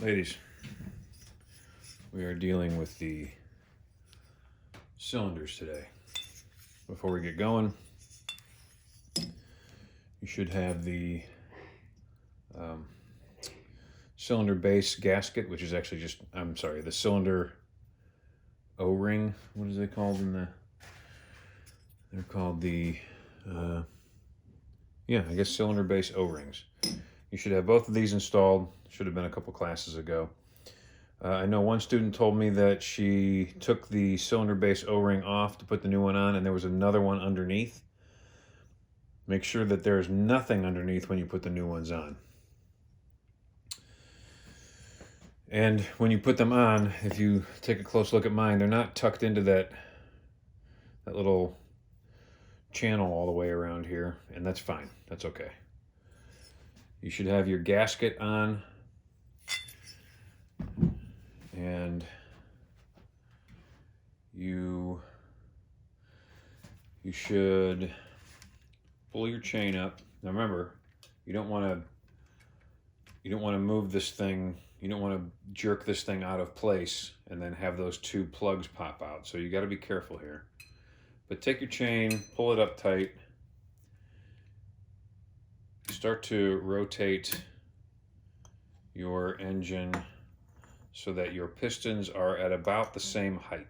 Ladies, we are dealing with the cylinders today. Before we get going, you should have the cylinder base gasket, which is actually just, the cylinder O-ring. What is it called in the, they're called the, I guess cylinder base O-rings. You should have both of these installed. Should have been a couple classes ago. I know one student told me that she took the cylinder base O-ring off to put the new one on, and there was another one underneath. Make sure that there's nothing underneath when you put the new ones on. And when you put them on, if you take a close look at mine, they're not tucked into that little channel all the way around here, and that's fine. That's okay. You should have your gasket on, and you should pull your chain up. Now remember, you don't want to move this thing. You don't want to jerk this thing out of place and then have those two plugs pop out. So you got to be careful here. But take your chain, pull it up tight. Start to rotate your engine so that your pistons are at about the same height.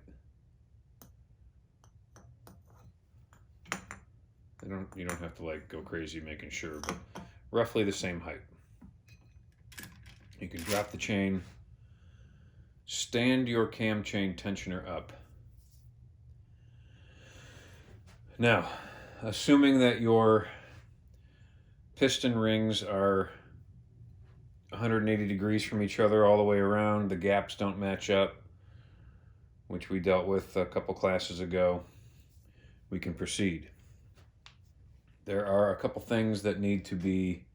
You don't have to like go crazy making sure, but roughly the same height. You can drop the chain, stand your cam chain tensioner up. Now, assuming that your piston rings are 180 degrees from each other all the way around, the gaps don't match up, which we dealt with a couple classes ago, we can proceed. There are a couple things that need to be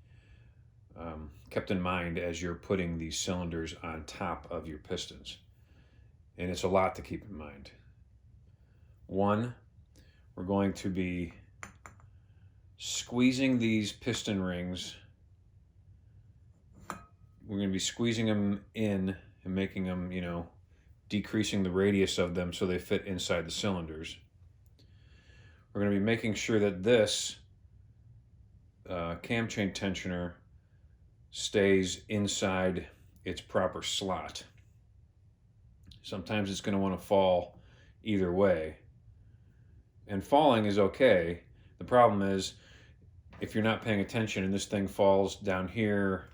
kept in mind as you're putting these cylinders on top of your pistons. And it's a lot to keep in mind. One, we're going to be squeezing these piston rings. We're going to be squeezing them in and making them, decreasing the radius of them so they fit inside the cylinders. We're going to be making sure that this cam chain tensioner stays inside its proper slot. Sometimes it's going to want to fall either way. And falling is okay. The problem is if you're not paying attention and this thing falls down here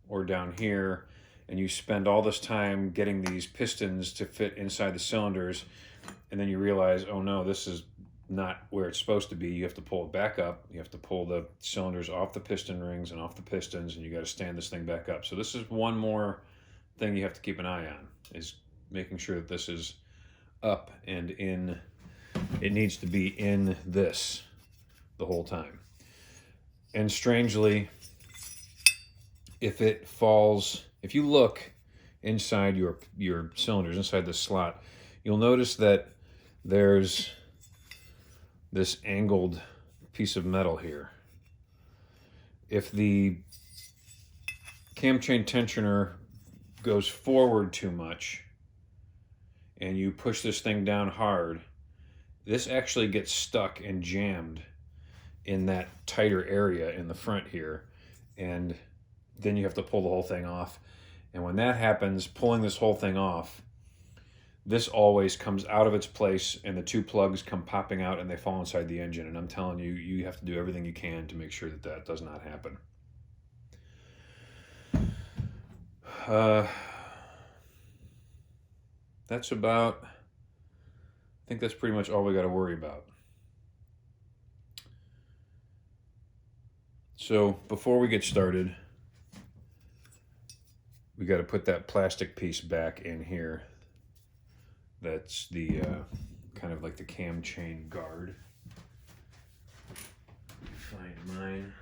or down here, and you spend all this time getting these pistons to fit inside the cylinders, and then you realize, oh no, this is not where it's supposed to be. You have to pull it back up. You have to pull the cylinders off the piston rings and off the pistons, and you got to stand this thing back up. So this is one more thing you have to keep an eye on, is making sure that this is up and in. It needs to be in this the whole time. And strangely, if it falls, if you look inside your cylinders, inside the slot, you'll notice that there's this angled piece of metal here. If the cam chain tensioner goes forward too much and you push this thing down hard, this actually gets stuck and jammed in that tighter area in the front here, and then you have to pull the whole thing off. And when that happens, pulling this whole thing off, this always comes out of its place and the two plugs come popping out and they fall inside the engine. And I'm telling you, you have to do everything you can to make sure that that does not happen. That's about, I think that's pretty much all we got to worry about. So before we get started, we got to put that plastic piece back in here. That's the kind of like the cam chain guard. Find mine.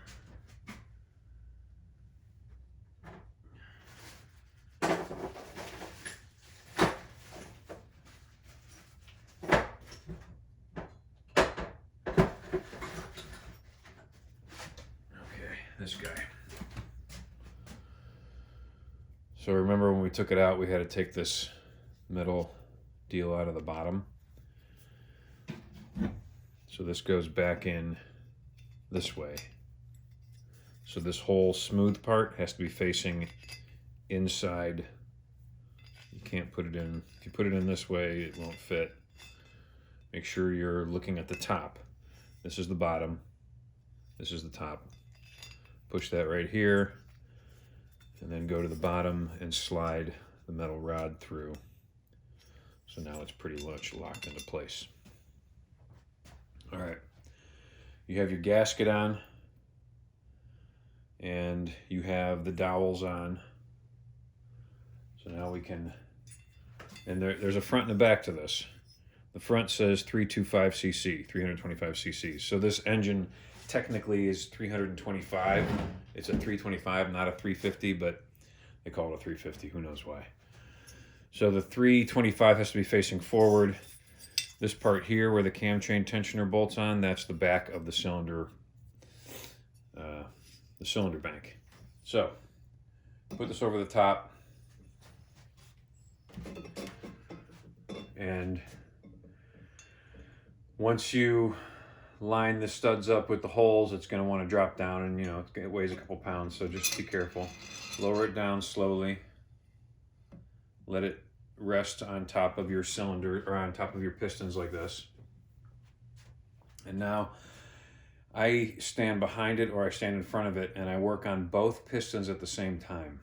Okay, this guy. So remember when we took it out, we had to take this metal deal out of the bottom. So this goes back in this way. So this whole smooth part has to be facing inside. You can't put it in, if you put it in this way, it won't fit. Make sure you're looking at the top. This is the bottom, this is the top. Push that right here, and then go to the bottom and slide the metal rod through. So now it's pretty much locked into place. All right, you have your gasket on, and you have the dowels on. So now we can, and there's a front and a back to this. The front says 325cc, 325cc. So this engine technically is 325. It's a 325, not a 350, but they call it a 350, who knows why. So the 325 has to be facing forward. This part here where the cam chain tensioner bolts on, that's the back of the cylinder bank. So put this over the top, and once you line the studs up with the holes, it's going to want to drop down, and you know it weighs a couple pounds, so just be careful. Lower it down slowly. Let it rest on top of your cylinder, or on top of your pistons like this. And now I stand behind it or I stand in front of it, and I work on both pistons at the same time.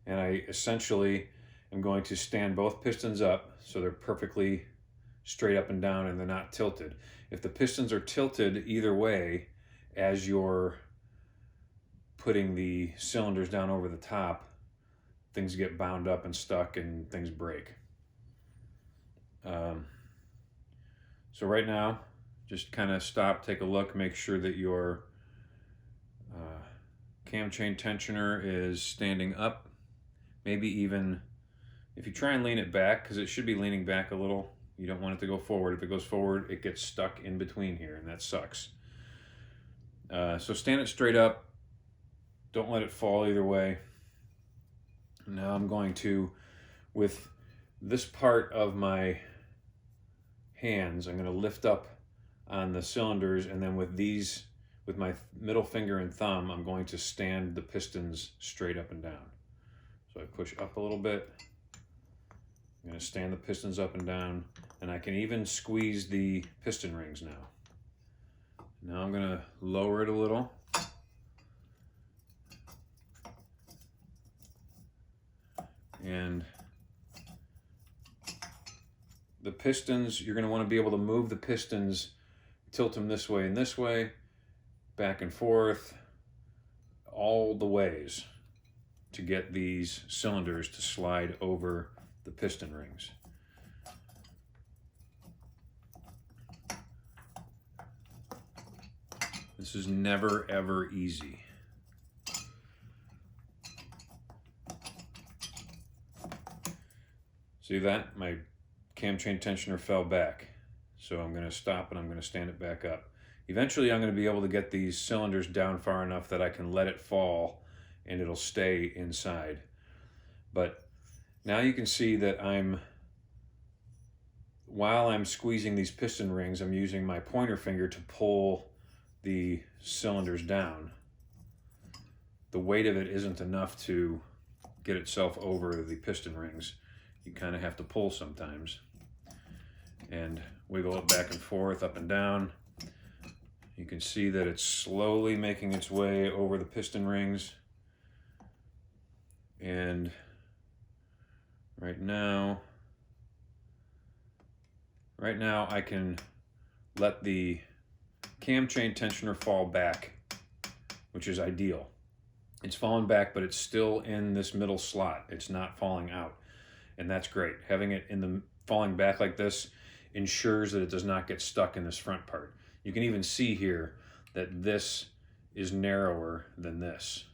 And I essentially am going to stand both pistons up so they're perfectly straight up and down and they're not tilted. If the pistons are tilted either way as you're putting the cylinders down over the top, things get bound up and stuck and things break. So right now, just kind of stop, take a look, make sure that your cam chain tensioner is standing up. Maybe even, if you try and lean it back, because it should be leaning back a little, you don't want it to go forward. If it goes forward, it gets stuck in between here, and that sucks. So stand it straight up. Don't let it fall either way. Now I'm going to, with this part of my hands, I'm going to lift up on the cylinders, and then with these, with my middle finger and thumb, I'm going to stand the pistons straight up and down. So I push up a little bit. I'm going to stand the pistons up and down, and I can even squeeze the piston rings now. Now I'm going to lower it a little. And the pistons, you're going to want to be able to move the pistons, tilt them this way and this way, back and forth, all the ways to get these cylinders to slide over the piston rings. This is never ever easy. See that? My cam chain tensioner fell back. So I'm going to stop and I'm going to stand it back up. Eventually I'm going to be able to get these cylinders down far enough that I can let it fall and it'll stay inside. But now you can see that while I'm squeezing these piston rings, I'm using my pointer finger to pull the cylinders down. The weight of it isn't enough to get itself over the piston rings. You kind of have to pull sometimes and wiggle it back and forth, up and down. You can see that it's slowly making its way over the piston rings. And right now I can let the cam chain tensioner fall back, which is ideal. It's fallen back, but it's still in this middle slot. It's not falling out. And that's great. Having it in the falling back like this ensures that it does not get stuck in this front part. You can even see here that this is narrower than this.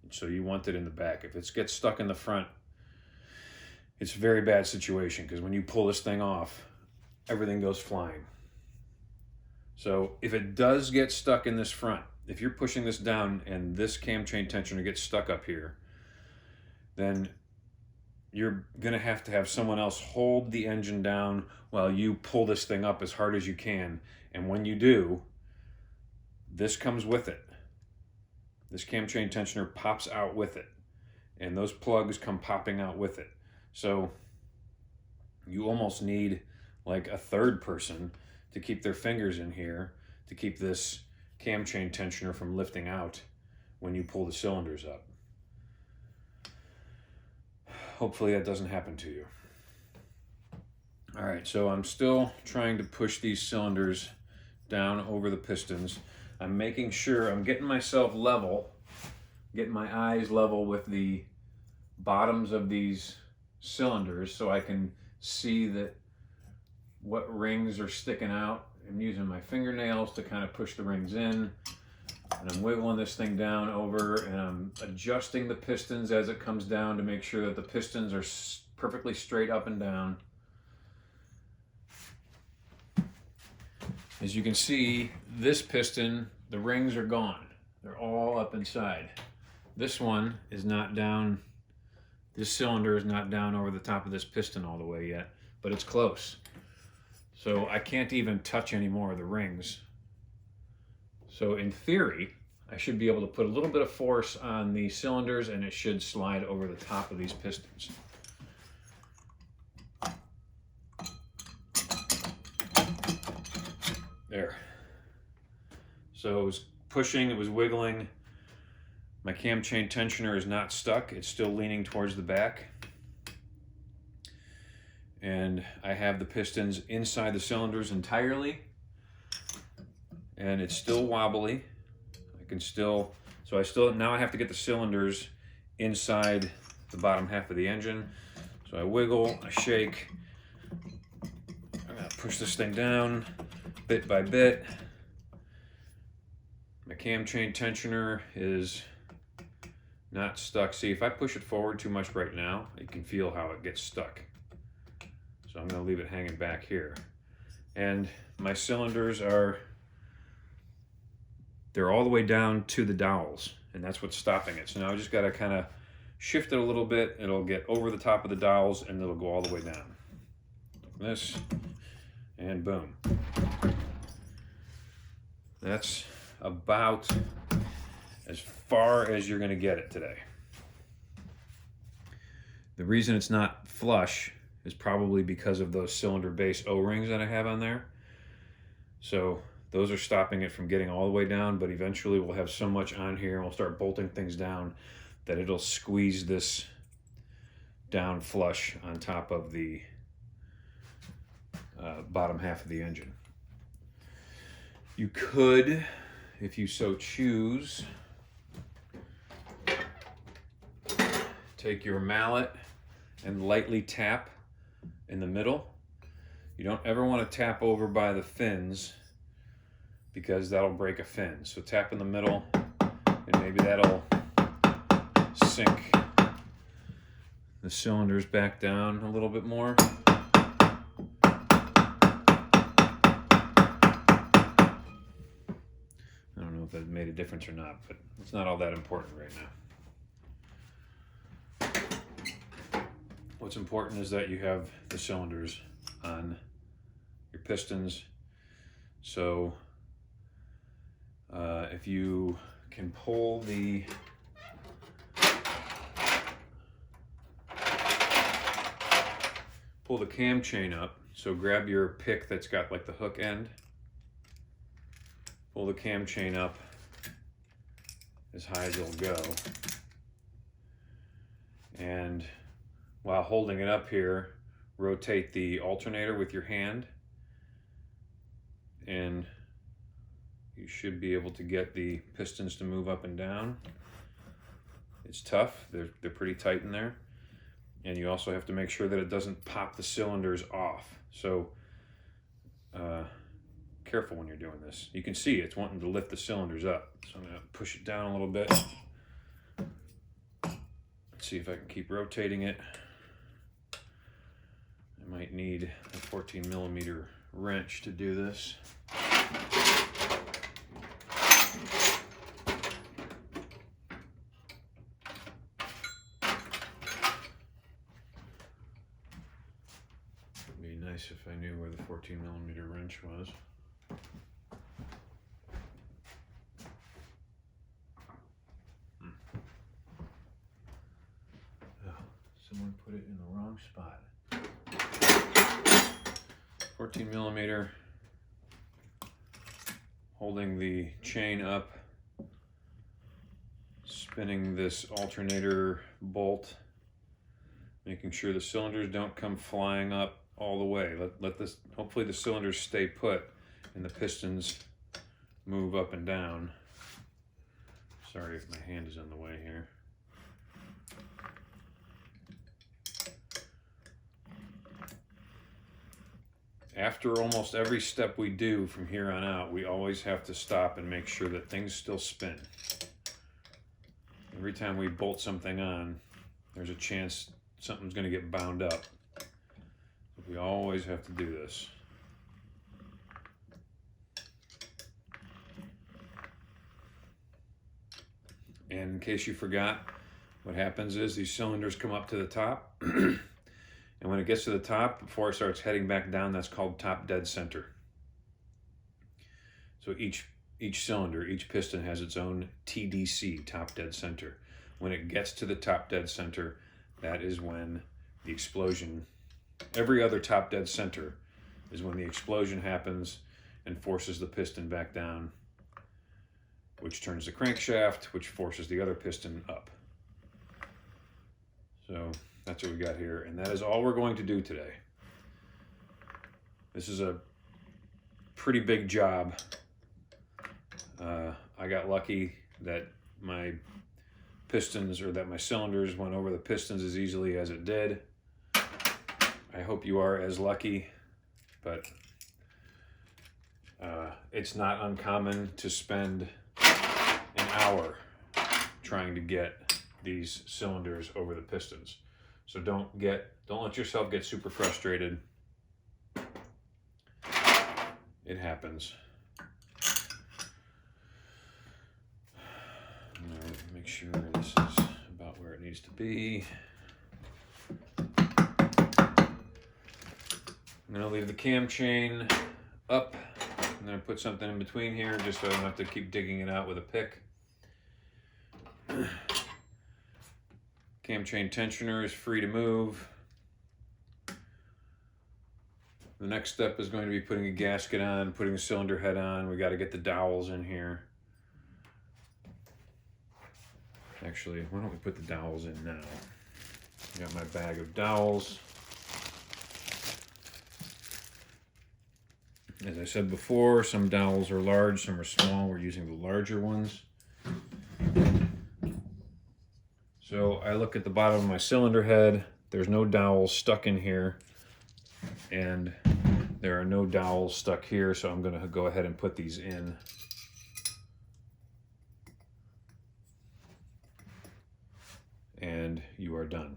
So you want it in the back. If it gets stuck in the front, it's a very bad situation, because when you pull this thing off, everything goes flying. So if it does get stuck in this front, if you're pushing this down and this cam chain tensioner gets stuck up here, then you're going to have someone else hold the engine down while you pull this thing up as hard as you can. And when you do, this comes with it. This cam chain tensioner pops out with it. And those plugs come popping out with it. So you almost need like a third person to keep their fingers in here to keep this cam chain tensioner from lifting out when you pull the cylinders up. Hopefully that doesn't happen to you. All right, so I'm still trying to push these cylinders down over the pistons. I'm making sure I'm getting myself level, getting my eyes level with the bottoms of these cylinders so I can see that what rings are sticking out. I'm using my fingernails to kind of push the rings in, and I'm wiggling this thing down over, and I'm adjusting the pistons as it comes down to make sure that the pistons are perfectly straight up and down. As you can see, this piston, the rings are gone. They're all up inside. This one is not down. This cylinder is not down over the top of this piston all the way yet, but it's close. So I can't even touch any more of the rings. So in theory, I should be able to put a little bit of force on the cylinders and it should slide over the top of these pistons. There. So it was pushing, it was wiggling. My cam chain tensioner is not stuck. It's still leaning towards the back. And I have the pistons inside the cylinders entirely. And it's still wobbly. I can still, now I have to get the cylinders inside the bottom half of the engine. So I wiggle, I shake. I'm gonna push this thing down bit by bit. My cam chain tensioner is not stuck. See, if I push it forward too much right now, you can feel how it gets stuck. So I'm going to leave it hanging back here. And my cylinders they're all the way down to the dowels, and that's what's stopping it. So now I just got to kind of shift it a little bit. It'll get over the top of the dowels and it'll go all the way down. Like this, and boom. That's about as far as you're going to get it today. The reason it's not flush is probably because of those cylinder base O-rings that I have on there. So those are stopping it from getting all the way down, but eventually we'll have so much on here and we'll start bolting things down that it'll squeeze this down flush on top of the bottom half of the engine. You could, if you so choose, take your mallet and lightly tap in the middle. You don't ever want to tap over by the fins because that'll break a fin. So tap in the middle and maybe that'll sink the cylinders back down a little bit more. I don't know if that made a difference or not, but it's not all that important right now. What's important is that you have the cylinders on your pistons. So if you can pull the cam chain up, so grab your pick that's got like the hook end, pull the cam chain up as high as it'll go, and while holding it up here, rotate the alternator with your hand, and you should be able to get the pistons to move up and down. It's tough, they're pretty tight in there. And you also have to make sure that it doesn't pop the cylinders off. So careful when you're doing this. You can see it's wanting to lift the cylinders up. So I'm gonna push it down a little bit. Let's see if I can keep rotating it. I might need a 14mm wrench to do this. I knew where the 14mm wrench was. Oh, someone put it in the wrong spot. 14mm, holding the chain up, spinning this alternator bolt, making sure the cylinders don't come flying up all the way. Let this, hopefully the cylinders stay put and the pistons move up and down. Sorry if my hand is in the way here. After almost every step we do from here on out, we always have to stop and make sure that things still spin. Every time we bolt something on, there's a chance something's going to get bound up. We always have to do this. And in case you forgot, what happens is these cylinders come up to the top. And when it gets to the top, before it starts heading back down, that's called top dead center. So each cylinder, each piston has its own TDC, top dead center. When it gets to the top dead center, that is when the explosion, every other top dead center is when the explosion happens and forces the piston back down, which turns the crankshaft, which forces the other piston up. So that's what we got here, and that is all we're going to do today. This is a pretty big job. I got lucky that my pistons, or that my cylinders went over the pistons as easily as it did. I hope you are as lucky, but it's not uncommon to spend an hour trying to get these cylinders over the pistons. So don't let yourself get super frustrated. It happens. All right, make sure this is about where it needs to be. I'm gonna leave the cam chain up. I'm gonna put something in between here just so I don't have to keep digging it out with a pick. Cam chain tensioner is free to move. The next step is going to be putting a gasket on, putting the cylinder head on. We got to get the dowels in here. Actually, why don't we put the dowels in now? I got my bag of dowels. As I said before, some dowels are large, some are small. We're using the larger ones. So I look at the bottom of my cylinder head. There's no dowels stuck in here, and there are no dowels stuck here, so I'm going to go ahead and put these in. And you are done.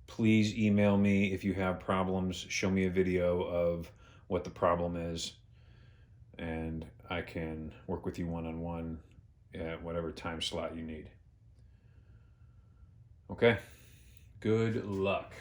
Please email me if you have problems. Show me a video of what the problem is, and I can work with you one-on-one at whatever time slot you need. Okay? Good luck.